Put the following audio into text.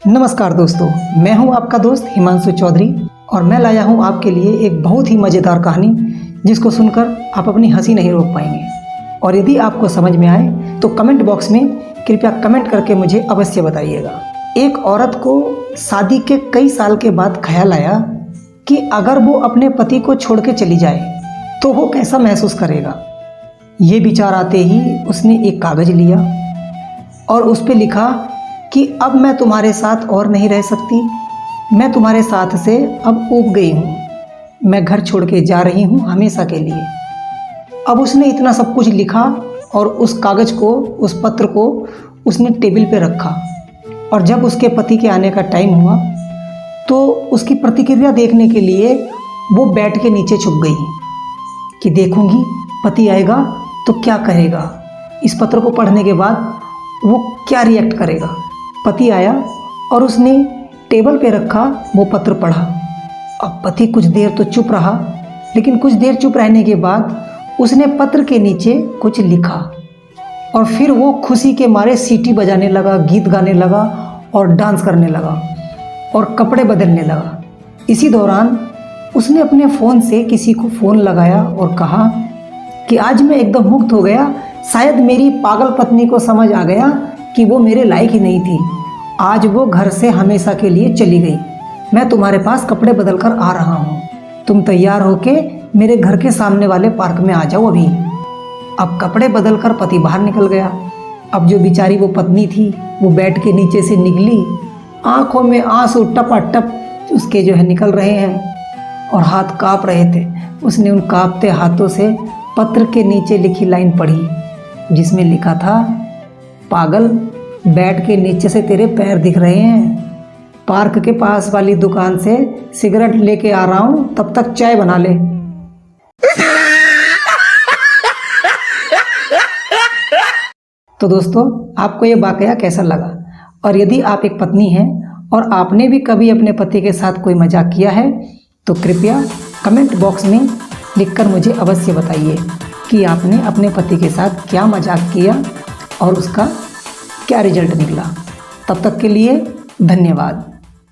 नमस्कार दोस्तों, मैं हूं आपका दोस्त हिमांशु चौधरी और मैं लाया हूं आपके लिए एक बहुत ही मज़ेदार कहानी जिसको सुनकर आप अपनी हंसी नहीं रोक पाएंगे। और यदि आपको समझ में आए तो कमेंट बॉक्स में कृपया कमेंट करके मुझे अवश्य बताइएगा। एक औरत को शादी के कई साल के बाद ख्याल आया कि अगर वो अपने पति को छोड़ के चली जाए तो वो कैसा महसूस करेगा। ये विचार आते ही उसने एक कागज़ लिया और उस पर लिखा कि अब मैं तुम्हारे साथ और नहीं रह सकती, मैं तुम्हारे साथ से अब ऊब गई हूँ, मैं घर छोड़ के जा रही हूँ हमेशा के लिए। अब उसने इतना सब कुछ लिखा और उस कागज़ को, उस पत्र को उसने टेबल पे रखा। और जब उसके पति के आने का टाइम हुआ तो उसकी प्रतिक्रिया देखने के लिए वो बेड के नीचे छुप गई कि देखूंगी पति आएगा तो क्या कहेगा, इस पत्र को पढ़ने के बाद वो क्या रिएक्ट करेगा। पति आया और उसने टेबल पे रखा वो पत्र पढ़ा। अब पति कुछ देर तो चुप रहा, लेकिन कुछ देर चुप रहने के बाद उसने पत्र के नीचे कुछ लिखा और फिर वो खुशी के मारे सीटी बजाने लगा, गीत गाने लगा और डांस करने लगा और कपड़े बदलने लगा। इसी दौरान उसने अपने फ़ोन से किसी को फ़ोन लगाया और कहा कि आज मैं एकदम मुक्त हो गया, शायद मेरी पागल पत्नी को समझ आ गया कि वो मेरे लायक ही नहीं थी। आज वो घर से हमेशा के लिए चली गई। मैं तुम्हारे पास कपड़े बदल कर आ रहा हूँ, तुम तैयार होके मेरे घर के सामने वाले पार्क में आ जाओ अभी। अब कपड़े बदल कर पति बाहर निकल गया। अब जो बेचारी वो पत्नी थी वो बेड के नीचे से निकली, आंखों में आंसू टपाटप उसके निकल रहे हैं और हाथ काँप रहे थे। उसने उन काँपते हाथों से पत्र के नीचे लिखी लाइन पढ़ी जिसमें लिखा था, पागल, बेड के नीचे से तेरे पैर दिख रहे हैं, पार्क के पास वाली दुकान से सिगरेट लेके आ रहा हूँ, तब तक चाय बना ले। तो दोस्तों, आपको ये वाकया कैसा लगा? और यदि आप एक पत्नी हैं और आपने भी कभी अपने पति के साथ कोई मजाक किया है तो कृपया कमेंट बॉक्स में लिखकर मुझे अवश्य बताइए कि आपने अपने पति के साथ क्या मजाक किया और उसका क्या रिजल्ट निकला। तब तक के लिए धन्यवाद।